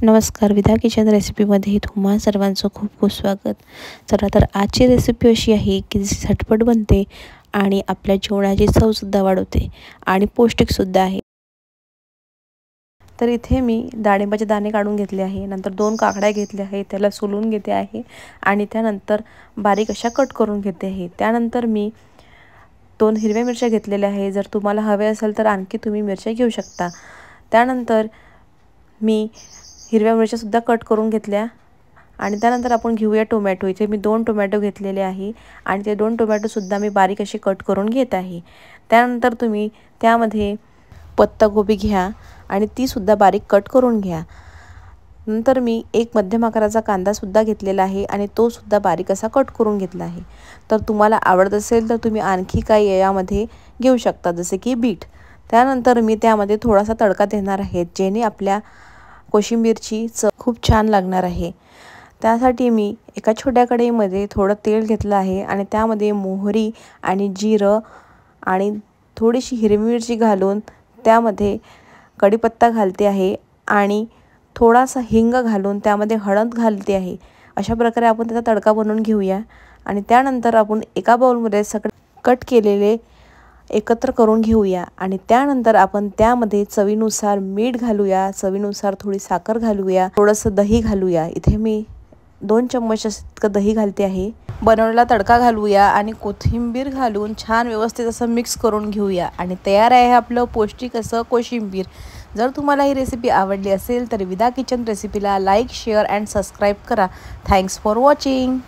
नमस्कार, विधा किचन रेसिपीमध्ये तुम्हा सर्वांचं खूप खूप स्वागत। चला तर आजची रेसिपी अशी आहे की जी झटपट बनते आणि आपल्या जेवणाची चवसुद्धा वाढवते आणि पौष्टिकसुद्धा आहे। तर इथे मी डाळिंबाचे दाणे काढून घेतले आहे, नंतर 2 काकड्या घेतल्या आहे, त्याला सोलून घेते आहे आणि त्यानंतर बारीक अशा कट करून घेते आहे। त्यानंतर मी 2 हिरव्या मिरच्या घेतलेल्या आहे, जर तुम्हाला हवे असेल तर आणखी तुम्ही मिरच्या घेऊ शकता। त्यानंतर मी हिरव्या मिरच्यासुद्धा कट करून घेतल्या आणि त्यानंतर आपण घेऊया टोमॅटो। इथे मी 2 टोमॅटो घेतलेले आहे आणि ते 2 टोमॅटोसुद्धा मी बारीक असे कट करून घेत आहे। त्यानंतर तुम्ही त्यामध्ये पत्ताकोबी घ्या आणि तीसुद्धा बारीक कट करून घ्या। नंतर मी एक मध्यम आकाराचा कांदासुद्धा घेतलेला आहे आणि तोसुद्धा बारीक असा कट करून घेतला आहे। तर तुम्हाला आवडत असेल तर तुम्ही आणखी काही यामध्ये घेऊ शकता, जसे की बीट। त्यानंतर मी त्यामध्ये थोडासा तडका देणार आहे, जेणे आपल्या कोशिंबीरची चव खूप छान लागणार आहे। त्यासाठी मी एका छोट्या कढईमध्ये थोडं तेल घेतलं आहे आणि त्यामध्ये मोहरी आणि जिरं आणि थोडीशी हिरवी मिरची घालून त्यामध्ये कढीपत्ता घालते आहे आणि थोडासा हिंग घालून त्यामध्ये हळद घालते आहे। अशा प्रकारे आपण त्याचा तडका बनवून घेऊया आणि त्यानंतर आपण एका बाउलमध्ये सगळे कट केलेले एकत्र करून घेऊया आणि त्यानंतर आपण त्यामध्ये चवीनुसार मीठ घालूया, चवीनुसार थोडी साखर घालूया, थोडंसं दही घालूया। इथे मी 2 चम्मच इतकं दही घालते आहे। बनवलेला तडका घालूया आणि कोथिंबीर घालून छान व्यवस्थित असं मिक्स करून घेऊया आणि तयार आहे आपलं पौष्टिक असं कोशिंबीर। जर तुम्हाला ही रेसिपी आवडली असेल तर विधा किचन रेसिपीला लाईक, शेअर अँड सबस्क्राईब करा। Thanks for watching.